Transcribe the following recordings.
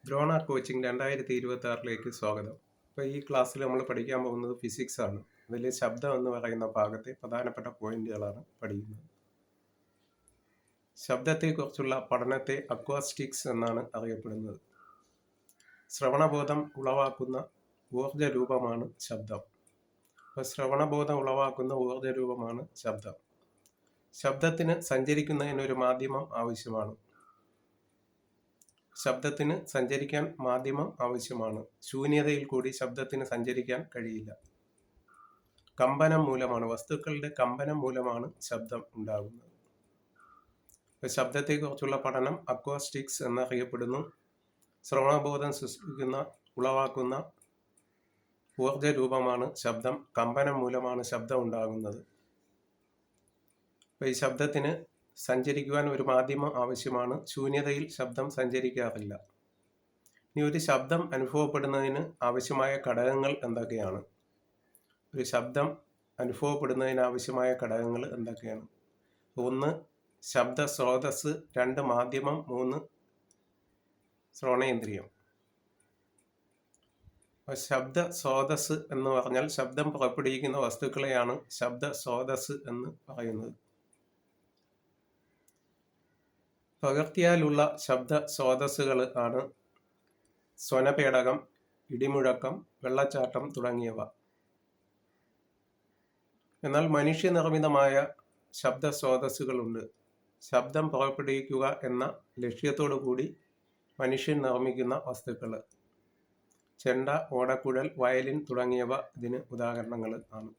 Drona coaching 2026 സ്വാഗതം. അപ്പോൾ ഈ ക്ലാസ്സിൽ നമ്മൾ പഠിക്കാൻ പോകുന്നത് ഫിസിക്സ് ആണ്. അതിൽ ശബ്ദം എന്ന് പറയുന്ന ഭാഗത്തെ പ്രധാനപ്പെട്ട പോയിന്റുകളാണ് പഠിക്കുന്നത്. ശബ്ദത്തെക്കുറിച്ചുള്ള പഠനത്തെ അക്വാസ്റ്റിക്സ് എന്നാണ് അറിയപ്പെടുന്നത്. ശ്രവണബോധം ഉളവാക്കുന്ന ഊർജ രൂപമാണ് ശബ്ദം. അപ്പോൾ ശ്രവണബോധം ഉളവാക്കുന്ന ഊർജ രൂപമാണ് ശബ്ദം. ശബ്ദത്തിന് സഞ്ചരിക്കുന്നതിന് ഒരു മാധ്യമം ആവശ്യമാണ്. ശബ്ദത്തിന് സഞ്ചരിക്കാൻ മാധ്യമം ആവശ്യമാണ്. ശൂന്യതയിൽ കൂടി ശബ്ദത്തിന് സഞ്ചരിക്കാൻ കഴിയില്ല. കമ്പനം മൂലമാണ്, വസ്തുക്കളുടെ കമ്പനം മൂലമാണ് ശബ്ദം ഉണ്ടാകുന്നത്. ശബ്ദത്തെക്കുറിച്ചുള്ള പഠനം അക്വാസ്റ്റിക്സ് എന്നറിയപ്പെടുന്നു. ശ്രവണബോധം ഉളവാക്കുന്ന ഊർജ രൂപമാണ് ശബ്ദം. കമ്പനം മൂലമാണ് ശബ്ദം ഉണ്ടാകുന്നത്. ഈ ശബ്ദത്തിന് സഞ്ചരിക്കുവാൻ ഒരു മാധ്യമം ആവശ്യമാണ്. ശൂന്യതയിൽ ശബ്ദം സഞ്ചരിക്കാറില്ല. ഇനി ഒരു ശബ്ദം അനുഭവപ്പെടുന്നതിന് ആവശ്യമായ ഘടകങ്ങൾ എന്തൊക്കെയാണ്? ഒരു ശബ്ദം അനുഭവപ്പെടുന്നതിന് ആവശ്യമായ ഘടകങ്ങൾ എന്തൊക്കെയാണ്? 1 ശബ്ദ സ്രോതസ്, 2 മാധ്യമം, 3 ശ്രവണേന്ദ്രിയം. ശബ്ദ സ്രോതസ് എന്ന് പറഞ്ഞാൽ ശബ്ദം പുറപ്പെടുവിക്കുന്ന വസ്തുക്കളെയാണ് ശബ്ദ സ്രോതസ് എന്ന് പറയുന്നത്. പകർത്തിയാലുള്ള ശബ്ദ സ്രോതസ്സുകൾ ആണ് സ്വനപേടകം, ഇടിമുഴക്കം, വെള്ളച്ചാട്ടം തുടങ്ങിയവ. എന്നാൽ മനുഷ്യനിർമ്മിതമായ ശബ്ദ സ്രോതസ്സുകളുണ്ട്. ശബ്ദം പുറപ്പെടുവിക്കുക എന്ന ലക്ഷ്യത്തോടു കൂടി മനുഷ്യൻ നിർമ്മിക്കുന്ന വസ്തുക്കൾ. ചെണ്ട, ഓടക്കുഴൽ, വയലിൻ തുടങ്ങിയവ ഇതിന് ഉദാഹരണങ്ങൾ ആണ്.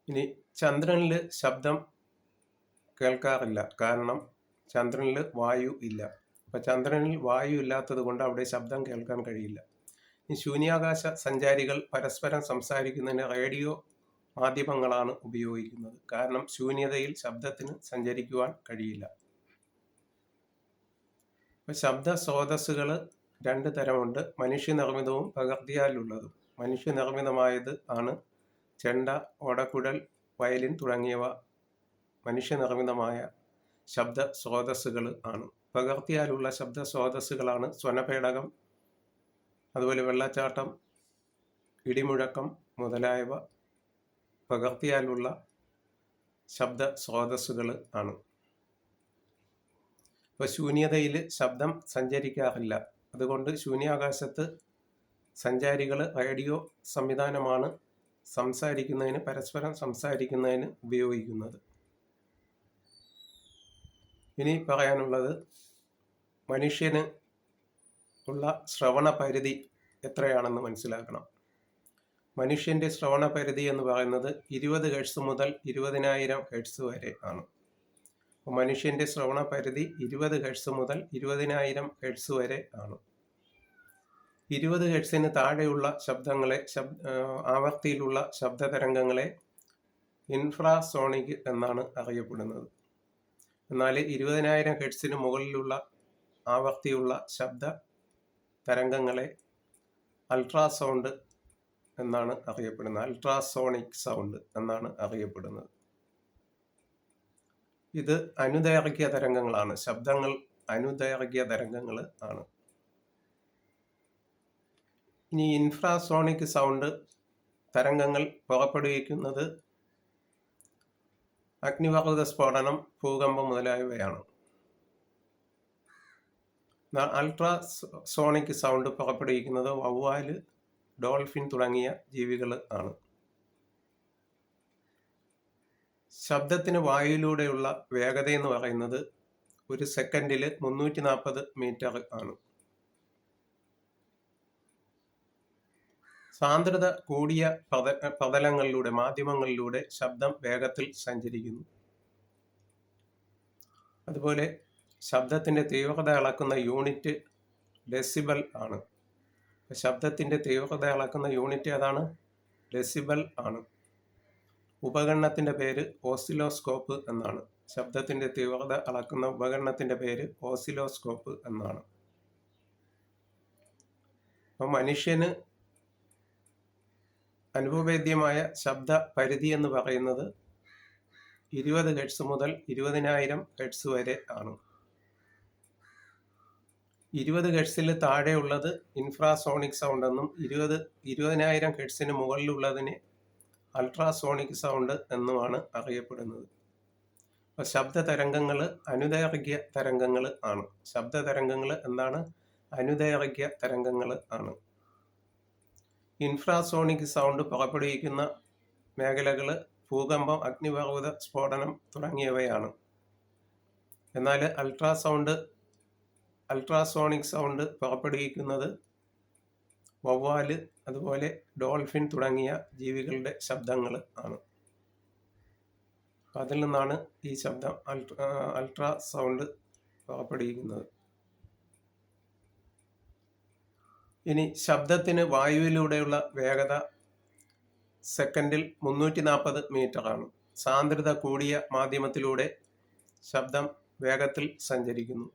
ഇനി ചന്ദ്രനിൽ ശബ്ദം കേൾക്കാറില്ല. കാരണം ചന്ദ്രനിൽ വായു ഇല്ല. അപ്പം ചന്ദ്രനിൽ വായു ഇല്ലാത്തത് കൊണ്ട് അവിടെ ശബ്ദം കേൾക്കാൻ കഴിയില്ല. ഈ ശൂന്യാകാശ സഞ്ചാരികൾ പരസ്പരം സംസാരിക്കുന്നതിന് റേഡിയോ മാധ്യമങ്ങളാണ് ഉപയോഗിക്കുന്നത്. കാരണം ശൂന്യതയിൽ ശബ്ദത്തിന് സഞ്ചരിക്കുവാൻ കഴിയില്ല. അപ്പം ശബ്ദ സ്രോതസ്സുകൾ 2 തരമുണ്ട്. മനുഷ്യനിർമ്മിതവും പകർത്തിയാലുള്ളതും. മനുഷ്യനിർമ്മിതമായത് ആണ് ചെണ്ട, ഓടക്കുഴൽ, വയലിൻ തുടങ്ങിയവ മനുഷ്യനിർമ്മിതമായ ശബ്ദ സ്രോതസ്സുകൾ ആണ്. പകർത്തിയാലുള്ള ശബ്ദ സ്രോതസ്സുകളാണ് സ്വനപേടകം, അതുപോലെ വെള്ളച്ചാട്ടം, ഇടിമുഴക്കം മുതലായവ പകർത്തിയാലുള്ള ശബ്ദ സ്രോതസ്സുകൾ ആണ്. ഇപ്പോൾ ശൂന്യതയിൽ ശബ്ദം സഞ്ചരിക്കാറില്ല. അതുകൊണ്ട് ശൂന്യാകാശത്ത് സഞ്ചാരികൾ റേഡിയോ സംവിധാനമാണ് പരസ്പരം സംസാരിക്കുന്നതിന് ഉപയോഗിക്കുന്നത്. ഇനി പറയാനുള്ളത്, മനുഷ്യന് ഉള്ള ശ്രവണ പരിധി എത്രയാണെന്ന് മനസ്സിലാക്കണം. മനുഷ്യൻ്റെ ശ്രവണ പരിധി എന്ന് പറയുന്നത് 20 ഹെർട്സ് മുതൽ 20,000 ഹെർട്സ് വരെ ആണ്. മനുഷ്യൻ്റെ ശ്രവണ പരിധി 20 ഹെർട്സ് മുതൽ 20,000 ഹെർട്സ് വരെ ആണ്. 20 ഹെർട്സിന് താഴെയുള്ള ശബ്ദങ്ങളെ, ആവൃത്തിയിലുള്ള ശബ്ദതരംഗങ്ങളെ ഇൻഫ്രാസോണിക് എന്നാണ് അറിയപ്പെടുന്നത്. എന്നാൽ 20,000 ഹെർട്സിന് മുകളിലുള്ള ആവൃത്തിയുള്ള ശബ്ദ തരംഗങ്ങളെ അൾട്രാസൗണ്ട് എന്നാണ് അറിയപ്പെടുന്നത്. അൾട്രാസോണിക് സൗണ്ട് എന്നാണ് അറിയപ്പെടുന്നത്. ഇത് അനുദൈർഘ്യ തരംഗങ്ങളാണ്. ശബ്ദങ്ങൾ അനുദൈർഘ്യ തരംഗങ്ങൾ ആണ്. ഇനി ഇൻഫ്രാസോണിക് സൗണ്ട് തരംഗങ്ങൾ പുറപ്പെടുവിക്കുന്നത് അഗ്നിപർവ്വത സ്ഫോടനം, ഭൂകമ്പം മുതലായവയാണ്. അൾട്രാസോണിക് സൗണ്ട് പുറപ്പെടുവിക്കുന്നത് വവ്വാല്, ഡോൾഫിൻ തുടങ്ങിയ ജീവികൾ ആണ്. ശബ്ദത്തിന് വായുവിലൂടെയുള്ള വേഗത എന്ന് പറയുന്നത് 1 സെക്കൻഡിൽ 340 മീറ്റർ ആണ്. സാന്ദ്രത കൂടിയ പ്രതലങ്ങളിലൂടെ, മാധ്യമങ്ങളിലൂടെ ശബ്ദം വേഗത്തിൽ സഞ്ചരിക്കുന്നു. അതുപോലെ ശബ്ദത്തിൻ്റെ തീവ്രത അളക്കുന്ന യൂണിറ്റ് ഡെസിബൽ ആണ്. ശബ്ദത്തിൻ്റെ തീവ്രത അളക്കുന്ന യൂണിറ്റ് ഏതാണ്? ഡെസിബൽ ആണ്. ഉപകരണത്തിൻ്റെ പേര് ഓസിലോസ്കോപ്പ് എന്നാണ്. ശബ്ദത്തിൻ്റെ തീവ്രത അളക്കുന്ന ഉപകരണത്തിൻ്റെ പേര് ഓസിലോസ്കോപ്പ് എന്നാണ്. അപ്പം മനുഷ്യന് അനുഭവവേദ്യമായ ശബ്ദ പരിധി എന്ന് പറയുന്നത് 20 ഹെർട്സ് മുതൽ 20,000 ഹെർട്സ് വരെ ആണ്. 20 ഹെർട്സിൽ താഴെയുള്ളത് ഇൻഫ്രാസോണിക് സൗണ്ട് എന്നും 20,000 ഹെർട്സിന് മുകളിലുള്ളതിനെ അൾട്രാസോണിക് സൗണ്ട് എന്നുമാണ് അറിയപ്പെടുന്നത്. അപ്പോൾ ശബ്ദ തരംഗങ്ങൾ അനുദൈർഘ്യ തരംഗങ്ങൾ ആണ്. ശബ്ദ തരംഗങ്ങൾ എന്താണ്? അനുദൈർഘ്യ തരംഗങ്ങൾ ആണ്. ഇൻഫ്രാസോണിക് സൗണ്ട് പുറപ്പെടുവിക്കുന്ന മേഖലകൾ ഭൂകമ്പം, അഗ്നിപർവ്വത സ്ഫോടനം തുടങ്ങിയവയാണ്. എന്നാൽ അൾട്രാസോണിക് സൗണ്ട് പുറപ്പെടുവിക്കുന്നത് വവ്വാല്, അതുപോലെ ഡോൾഫിൻ തുടങ്ങിയ ജീവികളുടെ ശബ്ദങ്ങൾ ആണ്. അതിൽ നിന്നാണ് ഈ ശബ്ദം അൾട്രാ സൗണ്ട് പുറപ്പെടുവിക്കുന്നത്. ഇനി ശബ്ദത്തിന് വായുവിലൂടെയുള്ള വേഗത സെക്കൻഡിൽ 340 മീറ്റർ ആണ്. സാന്ദ്രത കൂടിയ മാധ്യമത്തിലൂടെ ശബ്ദം വേഗത്തിൽ സഞ്ചരിക്കുന്നു.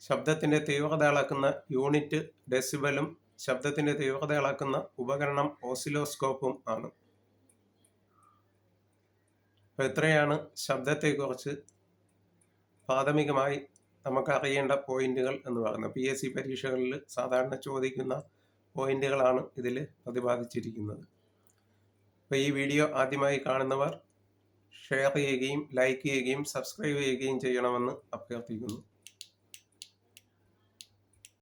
ശബ്ദത്തിൻ്റെ തീവ്രത അളക്കുന്ന യൂണിറ്റ് ഡെസിബലും ശബ്ദത്തിൻ്റെ തീവ്രത അളക്കുന്ന ഉപകരണം ഓസിലോസ്കോപ്പും ആണ്. അപ്പോൾ ഇത്രയാണ് ശബ്ദത്തെക്കുറിച്ച് പ്രാഥമികമായി നമുക്ക് അറിയേണ്ട പോയിന്റുകൾ എന്ന് പറയുന്നത്. PSC പരീക്ഷകളിൽ സാധാരണ ചോദിക്കുന്ന പോയിന്റുകളാണ് ഇതിൽ പ്രതിപാദിച്ചിരിക്കുന്നത്. അപ്പോൾ ഈ വീഡിയോ ആദ്യമായി കാണുന്നവർ ഷെയർ ചെയ്യുകയും ലൈക്ക് ചെയ്യുകയും സബ്സ്ക്രൈബ് ചെയ്യുകയും ചെയ്യണമെന്ന് അഭ്യർത്ഥിക്കുന്നു.